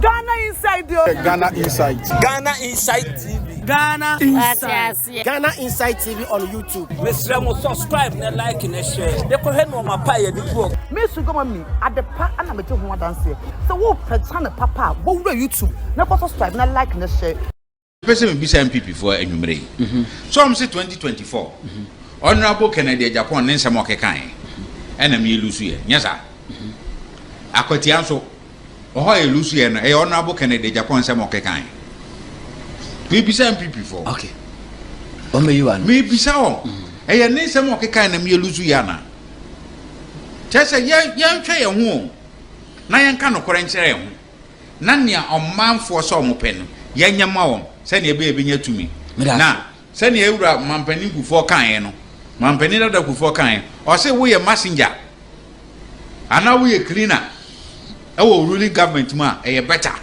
Ghana Inside Ghana Inside. Ghana Inside TV. Ghana Inside. Ghana Inside TV on YouTube. Mesremo subscribe na like na share. De ko henu ma pa ye di book. Me su go mami adepa ana me je ho dance. So wo peta na papa wo wura YouTube. Na ko subscribe na like na share. Person be NPP for enumere. So I'm say 2024. Honorable Kennedy Agyapong ne nsem okekan. Ena me lusu ye. Nyesa. Akwatia so oho ye lusu ye no. Honorable Kennedy Agyapong nsem okekan. We be NPP for. Okay. O me you an. Me be sa ye ne nsem okekan na me lusu ye na. Chese ye nhwe ye ho. Na ye nka no kore nkyere ye ho. Na nea omanfo so omope no. Ye nyama won. Sani ebe nya tumi. Na sani ewura mampani kufo kan no. Mampani dada kufo kan. O se wo ye messenger. Ana wo ye cleaner. E wo ruling government ma e better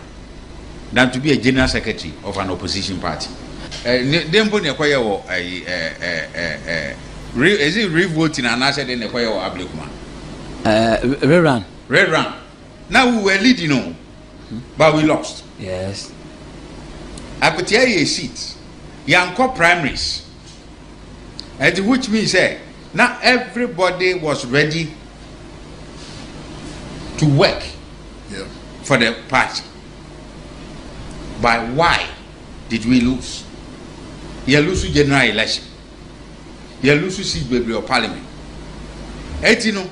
than to be a general secretary of an opposition party. Dempo ne kwaye wo is it revoting and I said ne kwaye wo ablekuma. Rerun. Now we were leading on. But we lost. Yes. Akwatia ye seat. Yanko primaries. And which means now everybody was ready to work for the party. But why did we lose? You lose general election. You lose seat baby of parliament. And you know,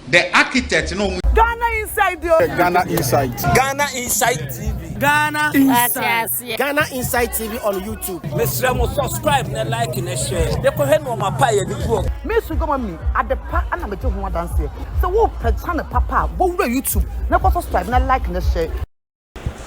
the architect Ghana Inside Ghana Inside. Ghana Inside TV. Ghana Inside. Ghana Inside TV on YouTube. Mesremo subscribe na like na share. De ko henu ma pa ye di book. Me su go mami adepa ana me je ho dance. So wo peta na papa wo wura YouTube. Na ko subscribe na like na share.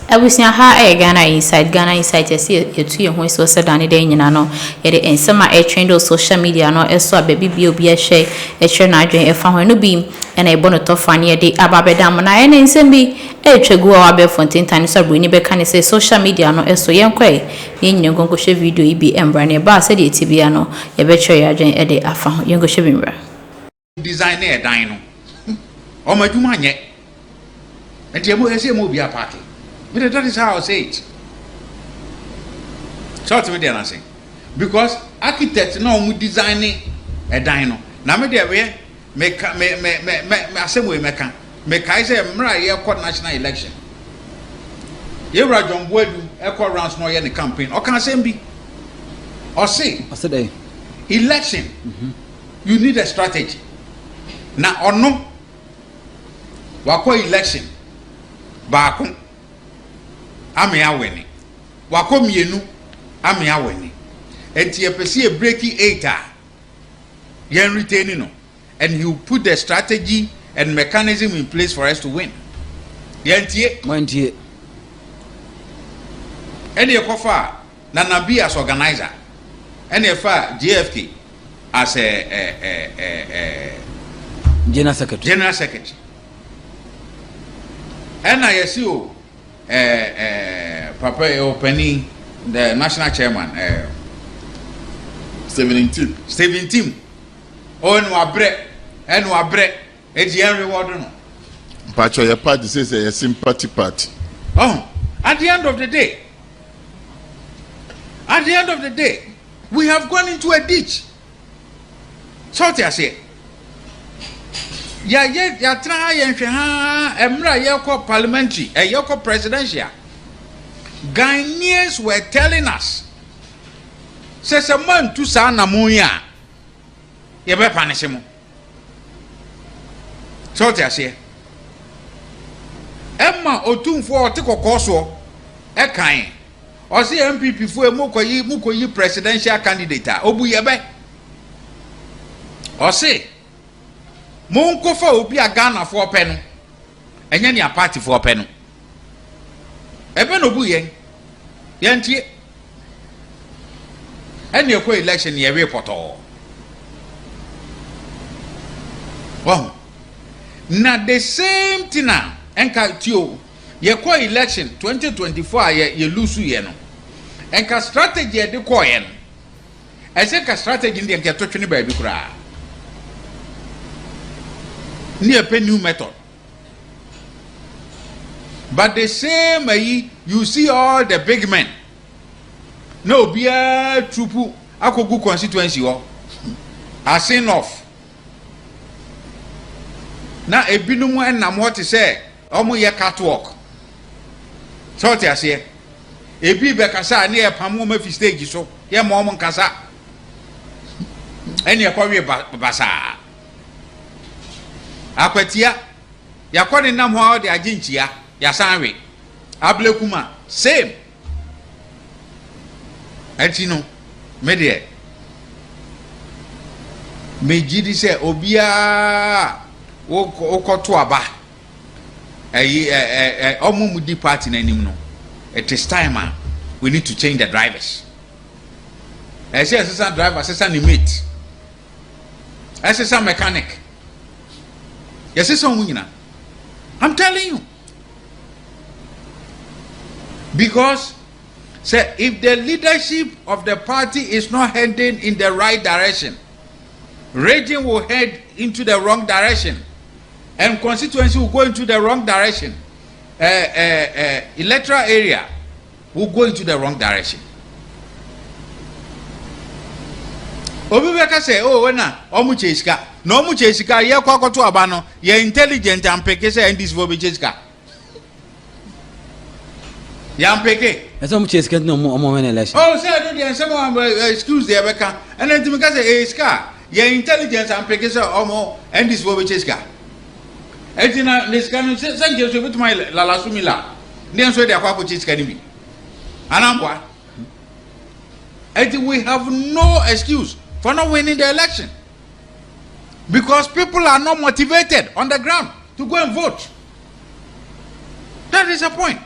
Abusia ha Ghana Inside yes yetu ye ho so sedane de nyina no ye de ensema trend on social media no eso ababi bi obi a share na adwen e fa ho no bi na e bono to fa ne de ababedam na ye ne nsem bi twegu wa be fontin tan so bro ni be kan say social media no eso ye nkwa ye nyina gongo hwe video ibi embra ne ba se de tibia no ye be twa ye adwen e de afa ho ye go hwe bimra design e dan no o madwuma nye enti emo ese mo bi a party. But that is how I say it. So to me they are saying because architects no mu designing a dino. Na me dey we make assembly make I say mra ye court national election. Ye ra John Boadu e court rounds no ye the campaign. O can say be. Or say election. You need a strategy. Na ono wako election ba ame aweni wako mienu ame aweni enti epesi e breaking 8 yen retaining no and he will put the strategy and mechanism in place for us to win yentie eni ekofa na nabi as organizer eni efa JFK as a general secretary and I see you Papa Openi, the national chairman, Stephen Tim. Oh, no, abre, reward. But your party says a sympathy party. Oh, at the end of the day, we have gone into a ditch. So I say. Ya try and emra yako parliamentary yako presidential. Ghanaians were telling us says a man to sana muya ye be punish him. So I say Emma otumfo otikokoso e kan o say NPP fo mukoyi presidential candidate obu ye be o say Monko fa obi a Ghana for pen enye ne party for pen ebe no bu yen tie ene ekọ election ye report oh na the same thing na enka tio ye kọ election 2024 ye lose ye no enka strategy de kọ ye no ese ka strategy ndi enka totwe ne ba bi kura near a new method. But the same you see all the big men. No, be a trupu akogu constituency or are seen off. Now a binumu and nam what to say, omo ye catwalk. So what I say, a bibe kasa near Pamu Murphy stage so, ye momon kasa. And your quarry basa. Akwatia, ya kwani nam how the aginchia, ya sanwe. Ablekuma, same. And you know, media. Mejidi say obia okoto aba. Omumudi party na nim no. It is time we need to change the drivers. I say assistant driver, assistant mate. Assistant mechanic. Yes, I'm telling you. Because say if the leadership of the party is not heading in the right direction, region will head into the wrong direction, and constituency will go into the wrong direction. Electoral area will go into the wrong direction. Obibeka say, oh, na omucheska. No mucheska, ye kwa to abano, ye intelligent and peke say and this for bicheska. Yam peke. That's how much is getting no more election. Oh, say I don't someone excuse the Abeka. And then to me say, ska, ye intelligence and peke say omo and this for bicheska. Etina this can thank you to my la sumila. Then so they are kwa chiska ni bi. Anambwa. We have no excuse for not winning the election. Because people are not motivated on the ground to go and vote. That is the point.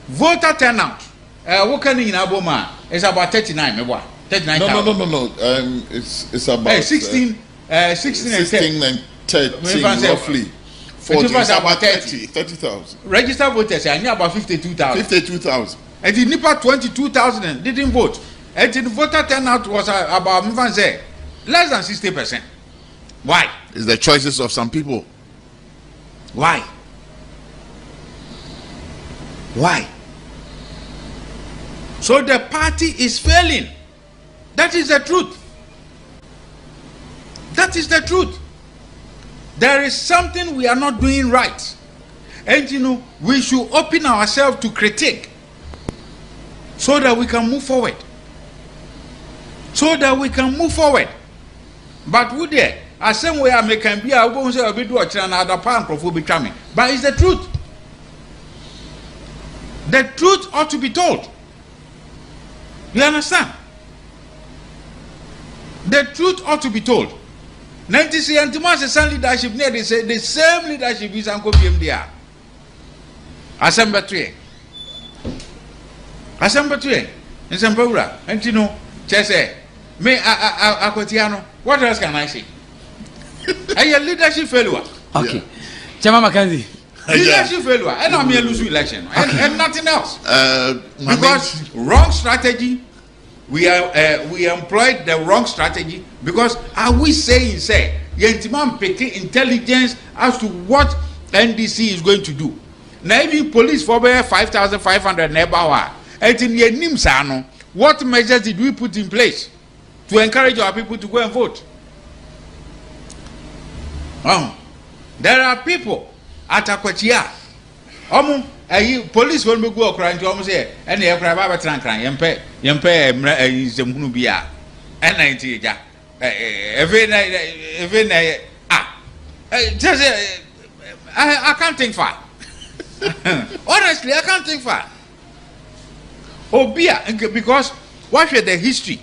Voter turnout. What can in Aboma is about 39. 39. No. It's about 16 and 13 roughly. 40. It's about 30,000. Registered voters are near about 52,000. 52,000. And the NPP 22,000 didn't vote. And the voter turnout was about less than 60%. Why? It's the choices of some people. Why? Why? So the party is failing. That is the truth. That is the truth. There is something we are not doing right. And you know, we should open ourselves to critique so that we can move forward. So that we can move forward. But would there? As same way I can be a woman say a bit watch and other pan will be coming. But it's the truth. The truth ought to be told. You understand? The truth ought to be told. 90 and Tomas leadership near they say the same leadership is Uncle BMDR. Assembly. In Sambura. And you know, Chese, me Akwatia, what else can I say? A leadership failure. Okay. Chama Mackenzie. Leadership failure. And I'm here lose election. And nothing else. Because wrong strategy. We employed the wrong strategy. Because are we saying Yentimam peke intelligence as to what NDC is going to do? Now even police for 5,500 neighbor. And in Yenimsano, what measures did we put in place to encourage our people to go and vote? There are people at Akwatia. Police will go crying to almost say, and they are crying, Yempe, Zemhunubia, and 90. I can't think far. Honestly, I can't think far. Because what is the history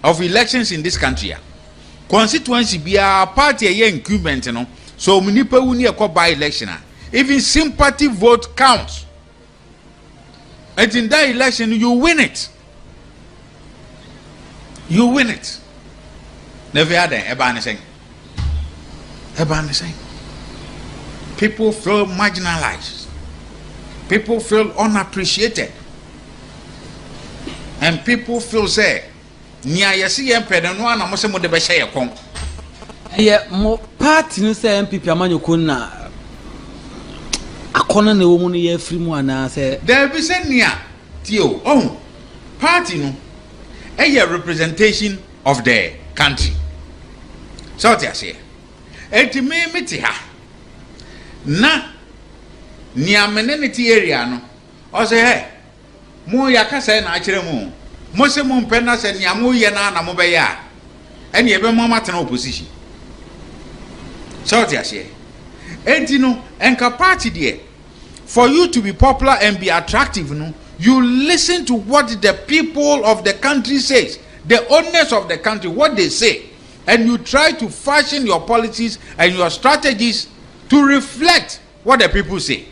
of elections in this country? Constituency be a party incumbent, you know. So many people will need by election. Even sympathy vote counts. And in that election, you win it. You win it. Never had anything. People feel marginalized. People feel unappreciated. And people feel say, Nia yesi yempede no ana mo se mo de be hye yekon. Yeah, mo party no say NPP amanyo kun na corner na wo mu no ye free mu ana say there be say nia tio oh party no a representation of the country so what you say enti me meti ha na nia menenity area no o say hey mo yakasa na akire mu mo se mo mpena se nia mo ye na mo be ya ene ebe mo matena opposition so what you say enti no enka party there for you to be popular and be attractive no you listen to what the people of the country says, the owners of the country, what they say, and you try to fashion your policies and your strategies to reflect what the people say.